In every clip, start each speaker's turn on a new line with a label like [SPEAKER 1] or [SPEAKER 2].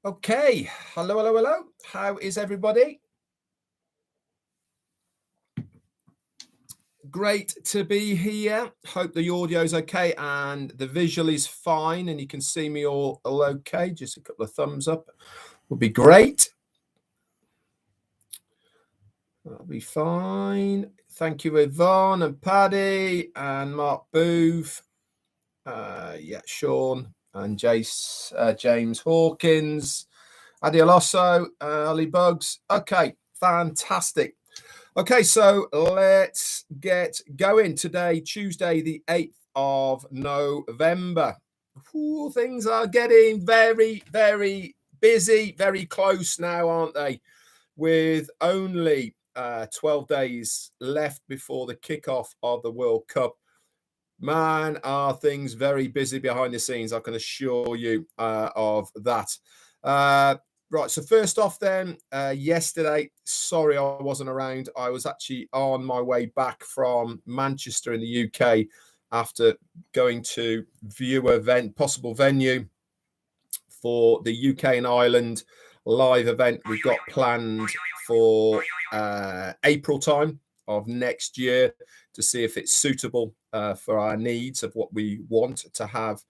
[SPEAKER 1] Okay, hello. How is everybody? Great to be here. Hope the audio is okay and the visual is fine and you can see me all okay. Just a couple of thumbs up would be great. That'll be fine. Thank you, Yvonne and Paddy and Mark Booth. Sean and James Hawkins. Adi Alosso, Ali Bugs. Okay, fantastic. Okay, so let's get going. Today, Tuesday, the 8th of November. Ooh, things are getting very, very busy, very close now, aren't they? With only 12 days left before the kickoff of the World Cup. Man, are things very busy behind the scenes, I can assure you of that. Right, so first off then, yesterday, sorry I wasn't around. I was actually on my way back from Manchester in the UK after going to view a possible venue for the UK and Ireland live event we've got planned for April time of next year to see if it's suitable for our needs of what we want to have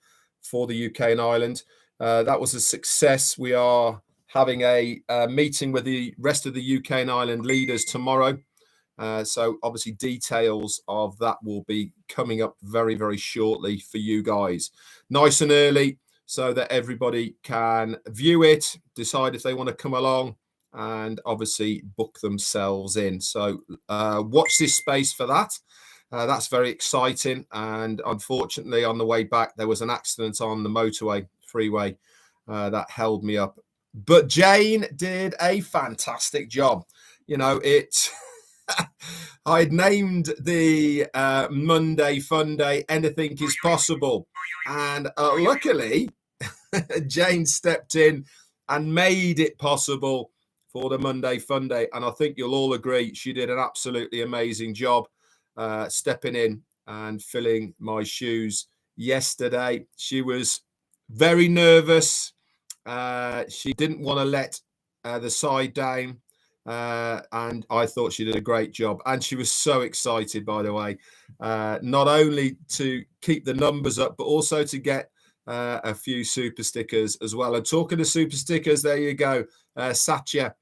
[SPEAKER 1] for the UK and Ireland. That was a success. We are having a meeting with the rest of the UK and Ireland leaders tomorrow. So obviously details of that will be coming up very, very shortly for you guys. Nice and early so that everybody can view it, decide if they want to come along and obviously book themselves in. So watch this space for that. That's very exciting. And unfortunately, on the way back, there was an accident on the motorway freeway that held me up. But Jane did a fantastic job. You know, it's I'd named the Monday Fun Day, Anything is Possible. And luckily, Jane stepped in and made it possible for the Monday Fun Day. And I think you'll all agree she did an absolutely amazing job stepping in and filling my shoes yesterday. She was very nervous. She didn't want to let the side down. And I thought she did a great job. And she was so excited, by the way, not only to keep the numbers up, but also to get a few super stickers as well. And talking to super stickers, there you go. Satya,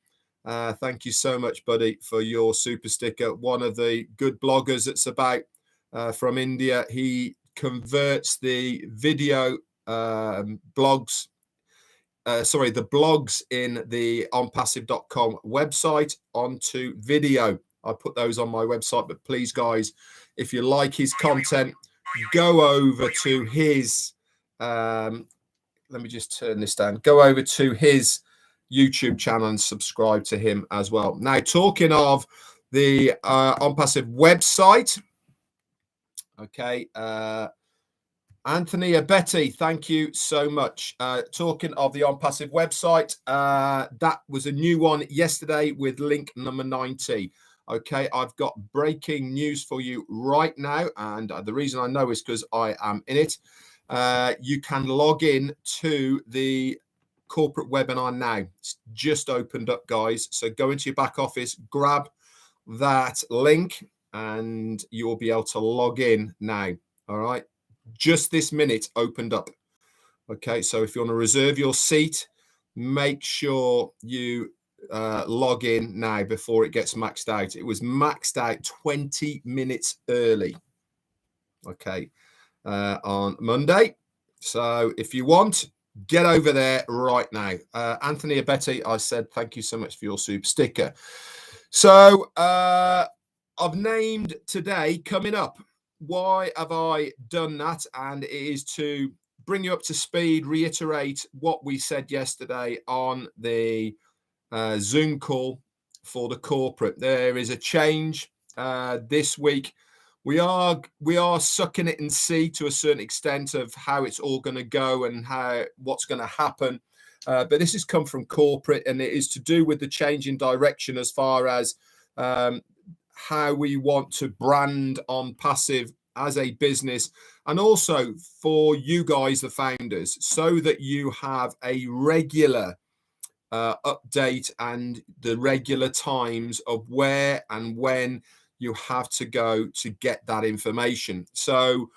[SPEAKER 1] thank you so much, buddy, for your super sticker. One of the good bloggers that's about from India. He converts the video blogs. The blogs in the ONPASSIVE.com website onto video. I put those on my website, but please, guys, if you like his content, go over to his, let me just turn this down. Go over to his YouTube channel and subscribe to him as well. Now, talking of the ONPASSIVE website, okay, Anthony Abeti, thank you so much. Talking of the ONPASSIVE website, that was a new one yesterday with link number 90. Okay, I've got breaking news for you right now. And the reason I know is because I am in it. You can log in to the corporate webinar now. It's just opened up, guys. So go into your back office, grab that link, and you'll be able to log in now. All right. Just this minute opened up. Okay, so if you want to reserve your seat, make sure you log in now before it gets maxed out. It was maxed out 20 minutes early, okay, on Monday. So if you want, get over there right now. Anthony Abeti, I said thank you so much for your super sticker. So I've named today coming up. Why have I done that? And it is to bring you up to speed, reiterate what we said yesterday on the Zoom call for the corporate. There is a change this week. We are sucking it and see to a certain extent of how it's all going to go and what's going to happen. But this has come from corporate, and it is to do with the change in direction as far as how we want to brand ONPASSIVE as a business, and also for you guys, the founders, so that you have a regular update and the regular times of where and when you have to go to get that information. So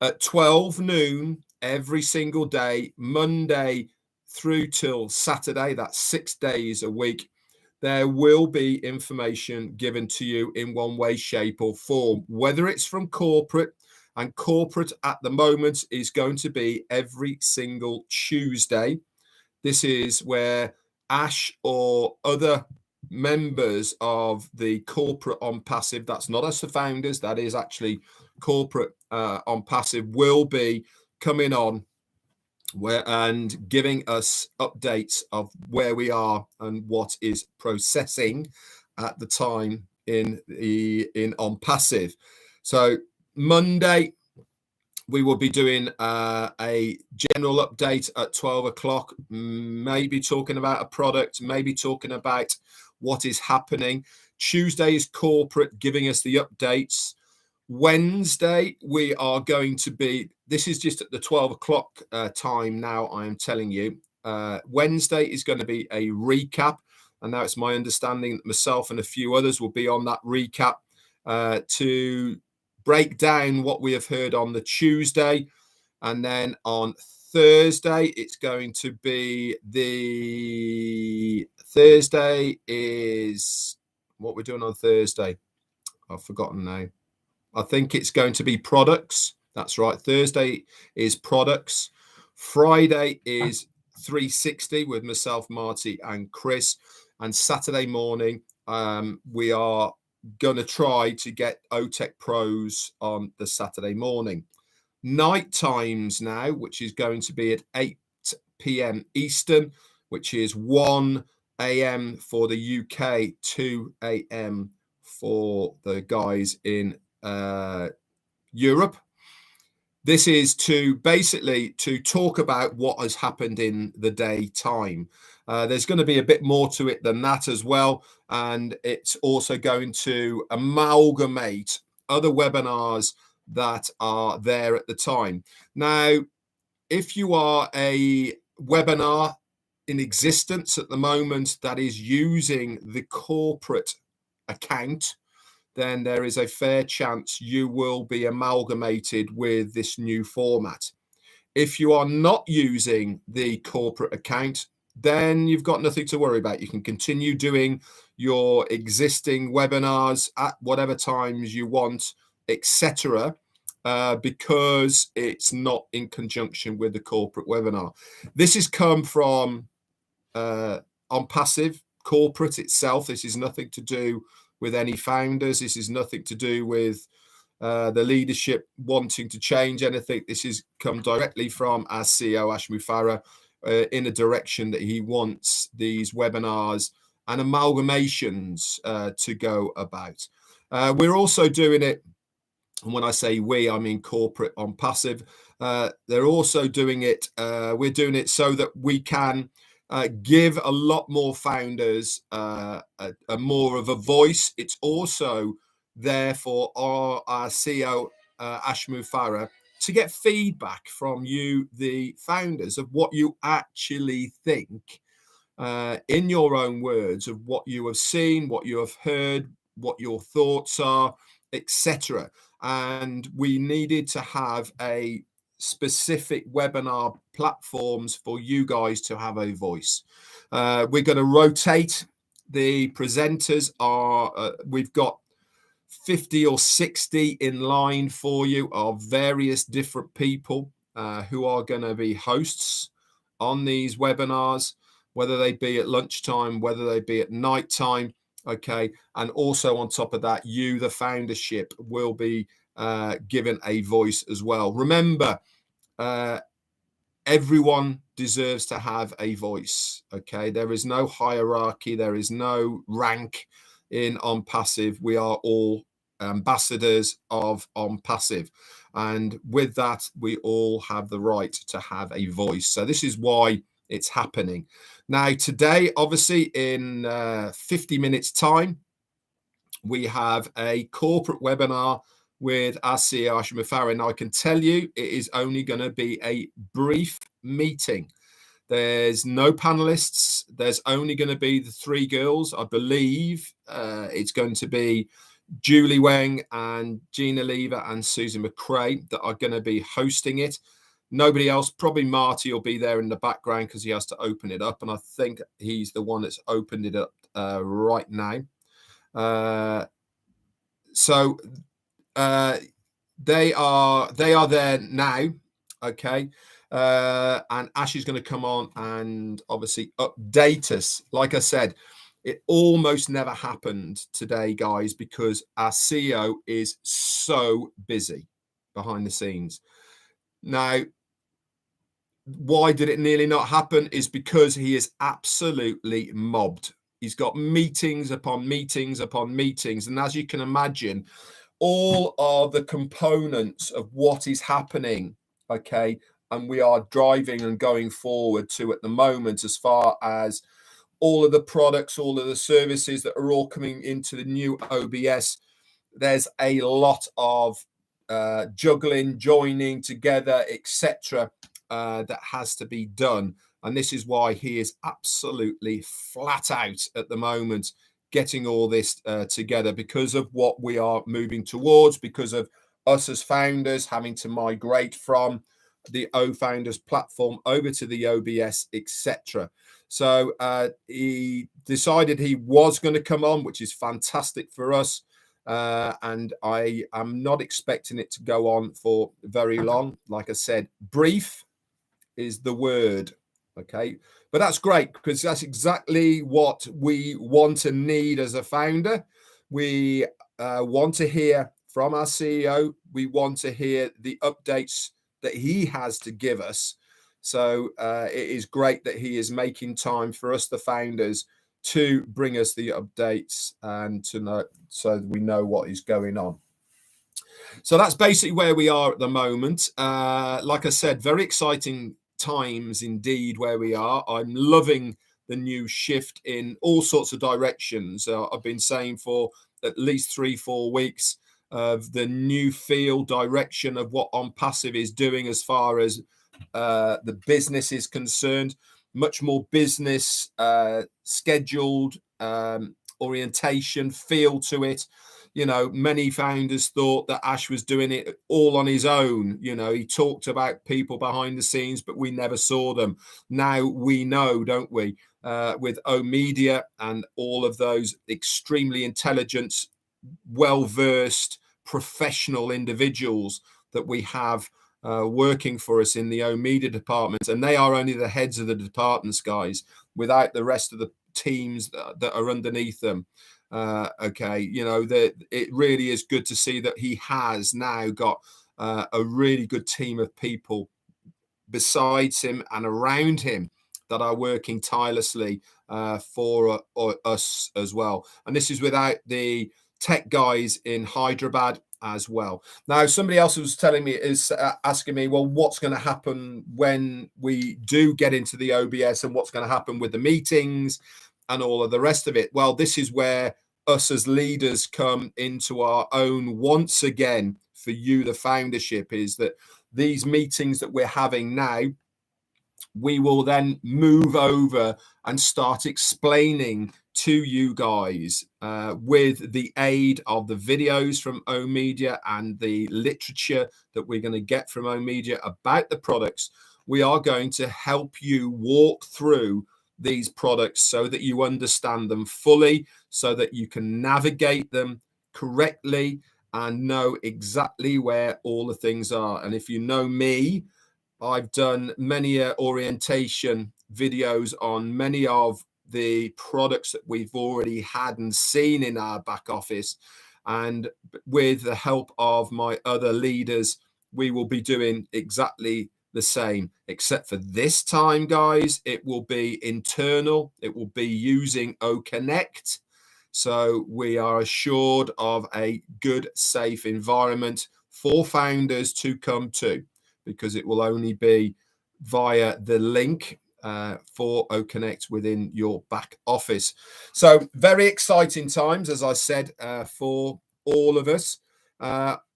[SPEAKER 1] at 12 noon every single day, Monday through till Saturday, that's 6 days a week, there will be information given to you in one way, shape or form, whether it's from corporate, and corporate at the moment is going to be every single Tuesday. This is where Ash or other members of the corporate ONPASSIVE, that's not us the founders, that is actually corporate ONPASSIVE, will be coming on and giving us updates of where we are and what is processing at the time in ONPASSIVE. So Monday we will be doing a general update at 12 o'clock, maybe talking about a product, maybe talking about what is happening. Tuesday is corporate, giving us the updates. Wednesday, we are going to be, this is just at the 12 o'clock time now, I am telling you. Wednesday is going to be a recap. And now it's my understanding that myself and a few others will be on that recap to break down what we have heard on the Tuesday. And then on Thursday, it's going to be Thursday is what we're doing on Thursday. I've forgotten now. I think it's going to be products. That's right. Thursday is products. Friday is 360 with myself, Marty, and Chris. And Saturday morning, we are going to try to get OTech Pros on the Saturday morning. Night times now, which is going to be at 8 p.m. Eastern, which is 1 a.m. for the UK, 2 a.m. for the guys in Europe. This is to basically to talk about what has happened in the daytime. There's going to be a bit more to it than that as well, and it's also going to amalgamate other webinars that are there at the time. Now, if you are a webinar in existence at the moment that is using the corporate account, then there is a fair chance you will be amalgamated with this new format. If you are not using the corporate account, then you've got nothing to worry about. You can continue doing your existing webinars at whatever times you want, etc., because it's not in conjunction with the corporate webinar. This has come from ONPASSIVE corporate itself. This is nothing to do with any founders. This is nothing to do with the leadership wanting to change anything. This has come directly from our CEO, Ash Mufareh, in a direction that he wants these webinars and amalgamations to go about. We're also doing it, and when I say we, I mean corporate ONPASSIVE. They're also doing it, we're doing it so that we can give a lot more founders a more of a voice. It's also there for our CEO, Ash Mufareh, to get feedback from you, the founders, of what you actually think in your own words, of what you have seen, what you have heard, what your thoughts are, etc. And we needed to have a specific webinar platforms for you guys to have a voice. We're going to rotate the presenters. We've got 50 or 60 in line for you of various different people who are going to be hosts on these webinars, whether they be at lunchtime, whether they be at nighttime. Okay. And also on top of that, you, the foundership, will be given a voice as well. Remember, everyone deserves to have a voice. Okay. There is no hierarchy. There is no rank in ONPASSIVE. We are all ambassadors of ONPASSIVE. And with that, we all have the right to have a voice. So this is why it's happening. Now, today, obviously, in 50 minutes time, we have a corporate webinar with our CEO, Ash Mufareh. Now, I can tell you it is only going to be a brief meeting. There's no panelists. There's only going to be the 3 girls, I believe. It's going to be Julie Weng and Gina Lever and Susan McRae that are going to be hosting it. Nobody else. Probably Marty will be there in the background because he has to open it up, and I think he's the one that's opened it up right now. So they are there now. Okay. And Ash is going to come on and obviously update us. Like I said, it almost never happened today, guys, because our CEO is so busy behind the scenes. Now, why did it nearly not happen is because he is absolutely mobbed. He's got meetings upon meetings upon meetings. And as you can imagine, all of the components of what is happening, okay, and we are driving and going forward to at the moment, as far as all of the products, all of the services that are all coming into the new OBS, there's a lot of juggling, joining together, etc. That has to be done. And this is why he is absolutely flat out at the moment getting all this together, because of what we are moving towards, because of us as founders having to migrate from the OFounders platform over to the OBS, etc. So he decided he was going to come on, which is fantastic for us. And I am not expecting it to go on for very long. Like I said, brief is the word. Okay, but that's great, because that's exactly what we want and need as a founder. We want to hear from our CEO. We want to hear the updates that he has to give us. So it is great that he is making time for us, the founders, to bring us the updates and to know, so we know what is going on. So that's basically where we are at the moment. Like I said, very exciting times indeed where we are. I'm loving the new shift in all sorts of directions. I've been saying for at least 3-4 weeks of the new feel direction of what ONPASSIVE is doing as far as the business is concerned. Much more business scheduled orientation feel to it. You know, many founders thought that Ash was doing it all on his own. You know, he talked about people behind the scenes, but we never saw them. Now we know, don't we, with OMedia and all of those extremely intelligent, well-versed, professional individuals that we have working for us in the OMedia department. And they are only the heads of the departments, guys, without the rest of the teams that are underneath them. Okay, you know, that it really is good to see that he has now got a really good team of people besides him and around him that are working tirelessly for us as well. And this is without the tech guys in Hyderabad as well. Now, somebody else was telling me, is asking me, well, what's going to happen when we do get into the OBS, and what's going to happen with the meetings and all of the rest of it? Well, this is where us as leaders come into our own once again for you, the foundership, is that these meetings that we're having now, we will then move over and start explaining to you guys with the aid of the videos from OMedia and the literature that we're going to get from OMedia about the products. We are going to help you walk through these products so that you understand them fully, so that you can navigate them correctly and know exactly where all the things are. And if you know me, I've done many orientation videos on many of the products that we've already had and seen in our back office. And with the help of my other leaders, we will be doing exactly the same, except for this time, guys, it will be internal. It will be using OConnect. So we are assured of a good, safe environment for founders to come to, because it will only be via the link for OConnect within your back office. So very exciting times, as I said, for all of us.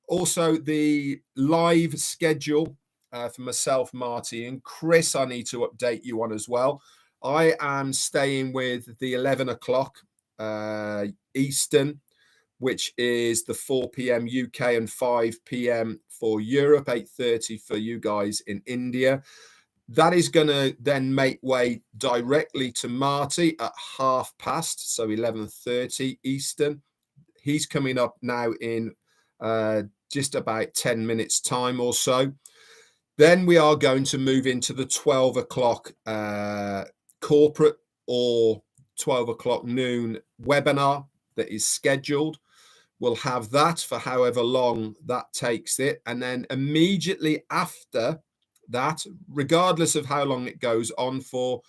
[SPEAKER 1] Also, the live schedule for myself, Marty, and Chris, I need to update you on as well. I am staying with the 11 o'clock Eastern, which is the 4 p.m. UK and 5 p.m. for Europe, 8:30 for you guys in India. That is going to then make way directly to Marty at past, so 11:30 Eastern. He's coming up now in just about 10 minutes time or so. Then we are going to move into the 12 o'clock corporate or 12 o'clock noon webinar that is scheduled. We'll have that for however long that takes it. And then immediately after that, regardless of how long it goes on for,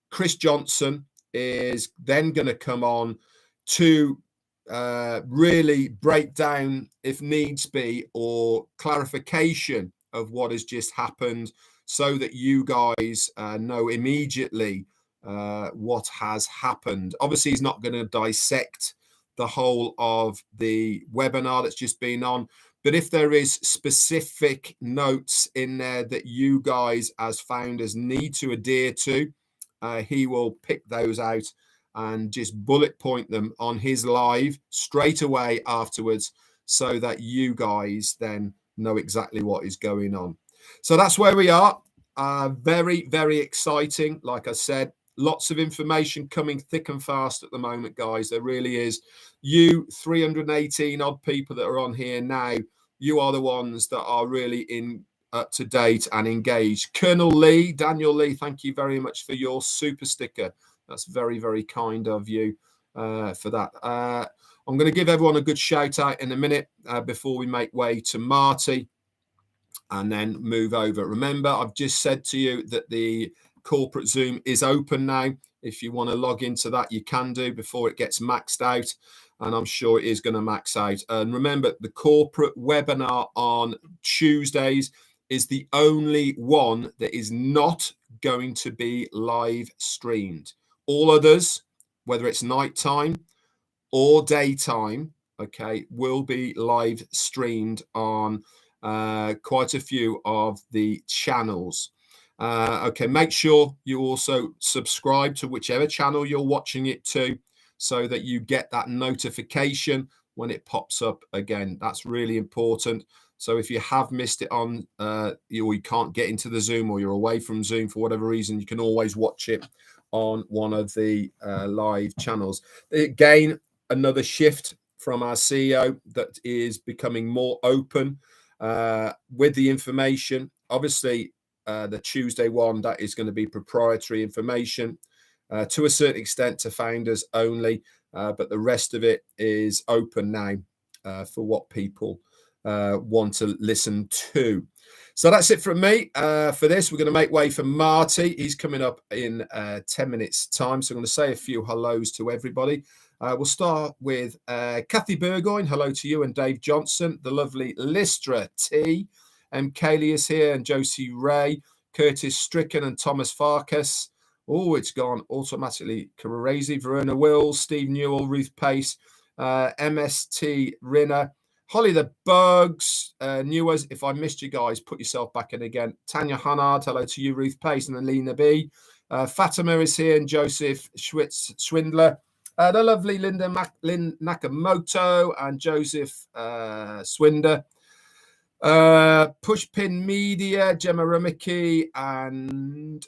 [SPEAKER 1] Chris Johnson is then going to come on to really break down, if needs be, or clarification of what has just happened so that you guys know immediately what has happened. Obviously, he's not going to dissect the whole of the webinar that's just been on, but if there is specific notes in there that you guys as founders need to adhere to, he will pick those out and just bullet point them on his live straight away afterwards so that you guys then know exactly what is going on. So that's where we are. Very, very exciting. Like I said, lots of information coming thick and fast at the moment, guys. There really is. You 318 odd people that are on here now, you are the ones that are really in up to date and engaged. Colonel Lee, Daniel Lee, thank you very much for your super sticker. That's very, very kind of you for that. I'm going to give everyone a good shout out in a minute before we make way to Marty and then move over. Remember, I've just said to you that the corporate Zoom is open now. If you want to log into that, you can do before it gets maxed out. And I'm sure it is going to max out. And remember, the corporate webinar on Tuesdays is the only one that is not going to be live streamed. All others, whether it's nighttime or daytime, okay, will be live streamed on quite a few of the channels. Okay, make sure you also subscribe to whichever channel you're watching it to so that you get that notification when it pops up again. That's really important. So if you have missed it on, or you can't get into the Zoom, or you're away from Zoom for whatever reason, you can always watch it on one of the live channels. Again, another shift from our CEO that is becoming more open with the information. Obviously, the Tuesday one, that is going to be proprietary information to a certain extent to founders only, but the rest of it is open now for what people want to listen to. So that's it from me for this. We're going to make way for Marty. He's coming up in 10 minutes time, so I'm going to say a few hellos to everybody. We'll start with Kathy Burgoyne. Hello to you, and Dave Johnson, the lovely Listra T. Kaylee is here, and Josie Ray, Curtis Stricken, and Thomas Farkas. Oh, it's gone automatically crazy. Verona Wills, Steve Newell, Ruth Pace, MST Rinner, Holly the Bugs, Newers. If I missed you guys, put yourself back in again. Tanya Hunnard, hello to you, Ruth Pace, and Alina B. Fatima is here, and Joseph Swindler. The lovely Linda Nakamoto and Joseph Swinder. Pushpin Media, Gemma Rumicki, and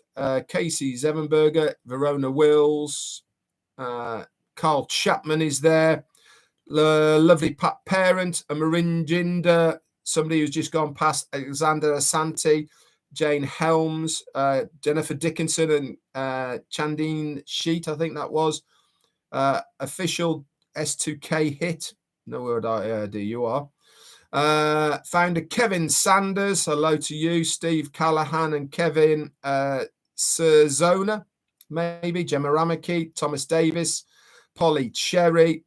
[SPEAKER 1] Casey Zevenberger, Verona Wills, Carl Chapman is there, lovely Pat Parent, a Marinjinder, somebody who's just gone past, Alexander Asante, Jane Helms, Jennifer Dickinson, and Chandine Sheet, I think that was, official S2K hit, no word idea you are. Founder Kevin Sanders, hello to you, Steve Callahan and Kevin Serzona, maybe Gemma Ramaki, Thomas Davis, Polly Cherry.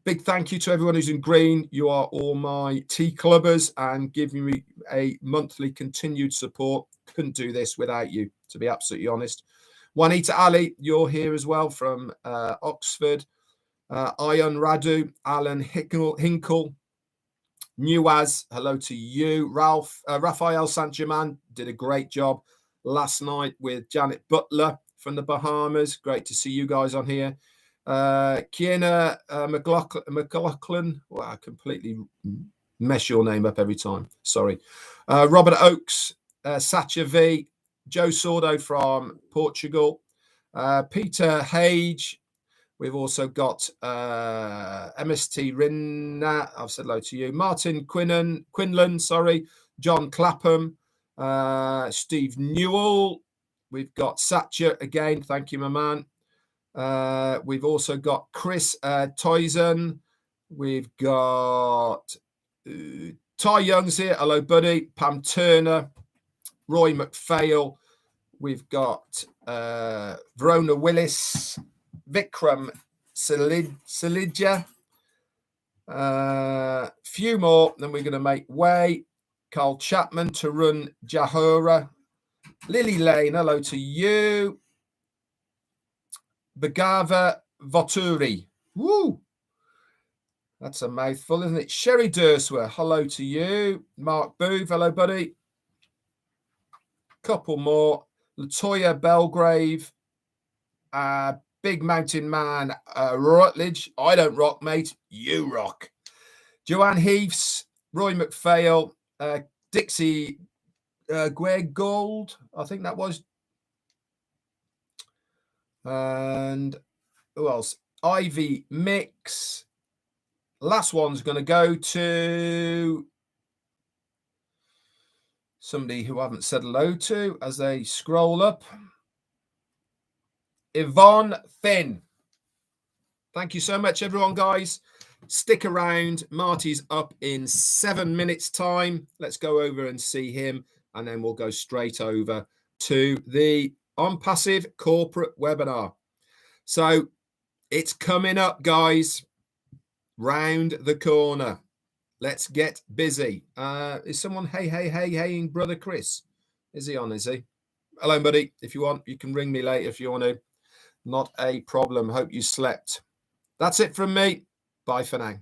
[SPEAKER 1] Big thank you to everyone who's in green. You are all my tea clubbers and giving me a monthly continued support. Couldn't do this without you, to be absolutely honest. Juanita Ali, you're here as well from Oxford. Ion Radu, Alan Hinkle, Nuaz, hello to you. Raphael Saint-Germain did a great job last night with Janet Butler from the Bahamas. Great to see you guys on here. Kiana McLaughlin. Wow, I completely mess your name up every time. Sorry. Robert Oakes, Satcha V, Joe Sordo from Portugal, Peter Hage. We've also got MST Rinna. I've said hello to you. Martin Quinlan, sorry. John Clapham, Steve Newell. We've got Satcha again. Thank you, my man. We've also got Chris Toyson. We've got Ty Young's here. Hello, buddy. Pam Turner. Roy McPhail. We've got Verona Willis. Vikram Salidja. Few more. Then we're going to make way. Carl Chapman, Tarun Jahora. Lily Lane. Hello to you. Bagava Voturi. Woo! That's a mouthful, isn't it? Sherry Durswer, hello to you. Mark Booth, hello, buddy. Couple more. Latoya Belgrave. Big Mountain Man, Rutledge. I don't rock, mate. You rock. Joanne Heaths, Roy McPhail, Dixie Greg Gold, I think that was. And who else? Ivy Mix. Last one's going to go to somebody who I haven't said hello to as they scroll up. Yvonne Thin. Thank you so much, everyone, guys. Stick around. Marty's up in 7 minutes' time. Let's go over and see him, and then we'll go straight over to the ONPASSIVE corporate webinar. So it's coming up, guys. Round the corner. Let's get busy. Is someone hey, brother Chris? Is he on, is he? Hello, buddy. If you want, you can ring me later if you want to. Not a problem. Hope you slept. That's it from me. Bye for now.